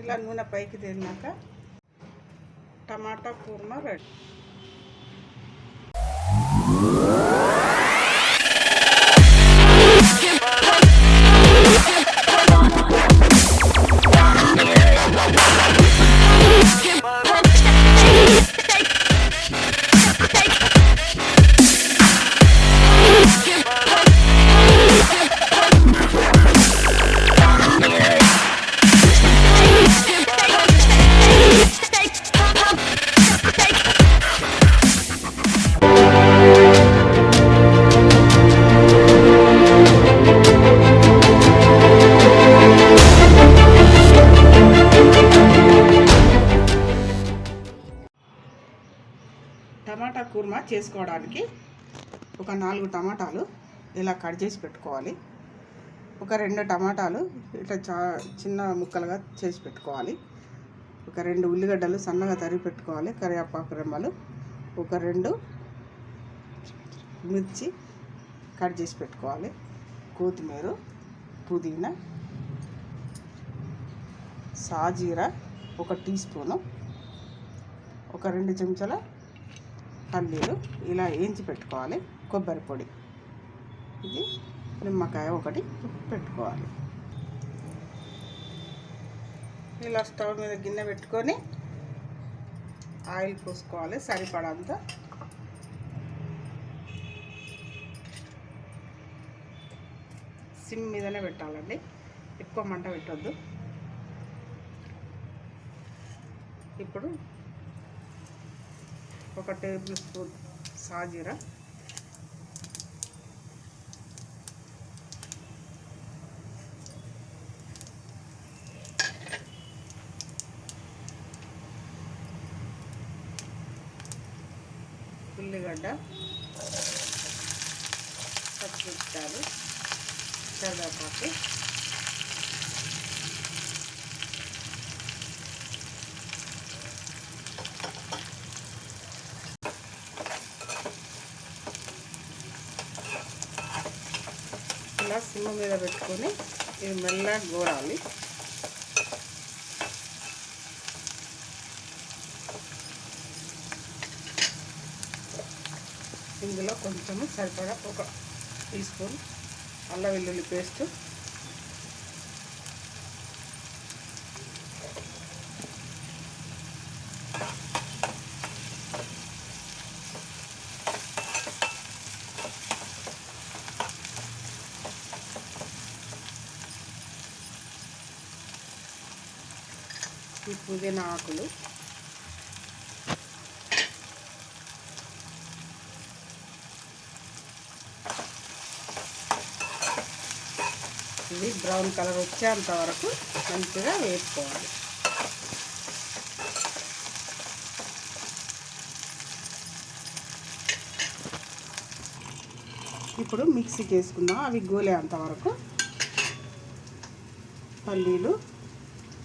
ఇలా నూనె పైకి తేలినాక టమాటా కూర్మా రెడీ. టమాటా కూర్మా చేసుకోవడానికి ఒక 4 టమాటాలు ఇలా కట్ చేసి పెట్టుకోవాలి. ఒక 2 టమాటాలు ఇట్లా చిన్న ముక్కలుగా చేసి పెట్టుకోవాలి. ఒక 2 ఉల్లిగడ్డలు సన్నగా తరిగి పెట్టుకోవాలి. కరివేపాకు రెమ్మలు, ఒక 2 మిర్చి కట్ చేసి పెట్టుకోవాలి. కొత్తిమీర, పుదీనా, సాజీరా 1 టీ స్పూను, ఒక 2 చెంచాల పల్లీలు ఇలా వేయించి పెట్టుకోవాలి. కొబ్బరి పొడి, ఇది నిమ్మకాయ 1 పెట్టుకోవాలి. ఇలా స్టవ్ మీద గిన్నె పెట్టుకొని ఆయిల్ పోసుకోవాలి సరిపడంత. సిమ్ మీదనే పెట్టాలండి, ఎక్కువ మంట పెట్టొద్దు. ఇప్పుడు 1 టేబుల్ స్పూన్ సాజీరా, ఉల్లిగడ్డ, పచ్చిమిరపకాయలు, కరివేపాకు, ఇలా సిమ్ మీద పెట్టుకొని ఇది మెల్లగా గోరాలి. ఇందులో కొంచెము సరిపడా 1 టీ స్పూన్ అల్లం వెల్లుల్లి పేస్ట్, ఈ పుదీనా ఆకులు, ఇది బ్రౌన్ కలర్ వచ్చేంత వరకు మంచిగా వేసుకోవాలి. ఇప్పుడు మిక్సీకి వేసుకుందాం. అవి గోలేంత వరకు పల్లీలు,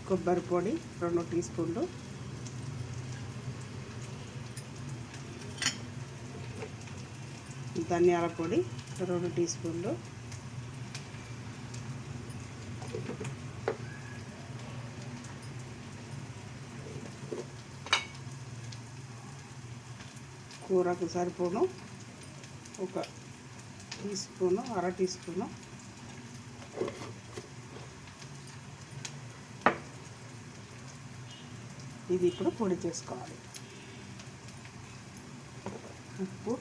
కొబ్బరి పొడి 2 టీ స్పూన్లు, ధనియాల పొడి 2 టీ స్పూన్లు, కూరకు సరిపోను 1 టీ స్పూను, 1/2 టీ స్పూను ఇది ఇప్పుడు పొడి చేసుకోవాలి. ఉప్పు,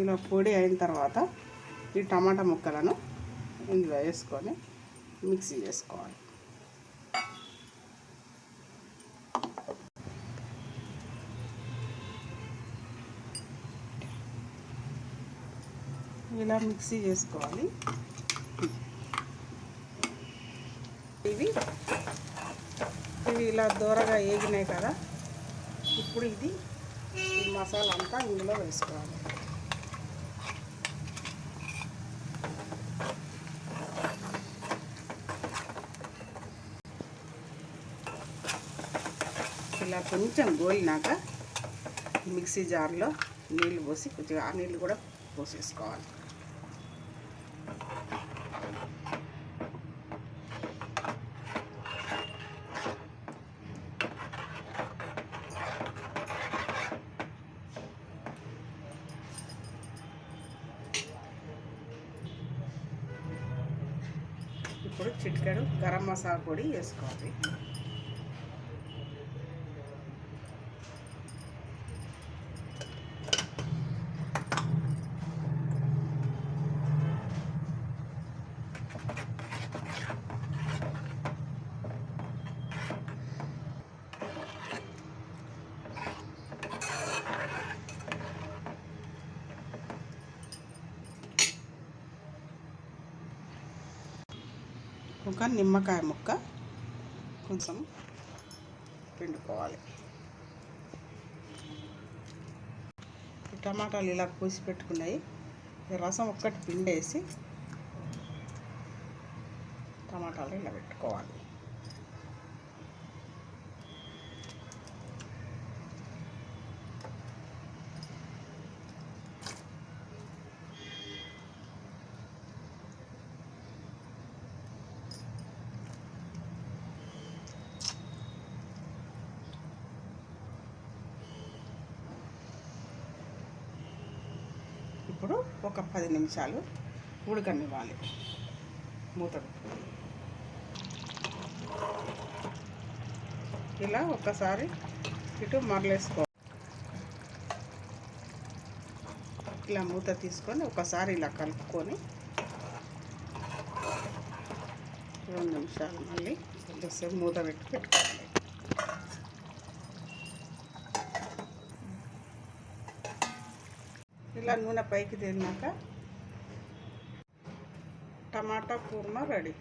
ఇలా పొడి అయిన తర్వాత ఈ టమాటా ముక్కలను ఇందులో వేసుకొని మిక్సీ చేసుకోవాలి. ఇలా మిక్సీ చేసుకోవాలి. ఇవి ఇలా దూరగా వేగినాయి కదా, ఇప్పుడు ఇది ఈ మసాలా అంతా ఇందులో వేసుకోవాలి. ఇలా కొంచెం గోలినాక మిక్సీ జార్లో నీళ్ళు పోసి కొద్దిగా ఆ నీళ్ళు కూడా పోసేసుకోవాలి. ఇప్పుడు చిటికెడు గరం మసాలా పొడి వేసుకోవాలి. ఒక నిమ్మకాయ ముక్క కొంచెం పిండుకోవాలి. టమాటాలు ఇలా కోసి పెట్టుకున్నాయి, రసం ఒక్కటి పిండేసి టమాటాలు ఇలా పెట్టుకోవాలి. ఇప్పుడు ఒక 10 నిమిషాలు ఉడకనివ్వాలి. మూత పెట్టుకోవాలి. ఇలా ఒక్కసారి ఇటు మరలేసుకోవాలి. ఇలా మూత తీసుకొని ఒకసారి ఇలా కలుపుకొని 2 నిమిషాలు మళ్ళీ కొద్దిసేపు మూత పెట్టుకోవాలి. ఇలా నూనె పైకి తేలినాక టమాటా కూర్మా రెడీ.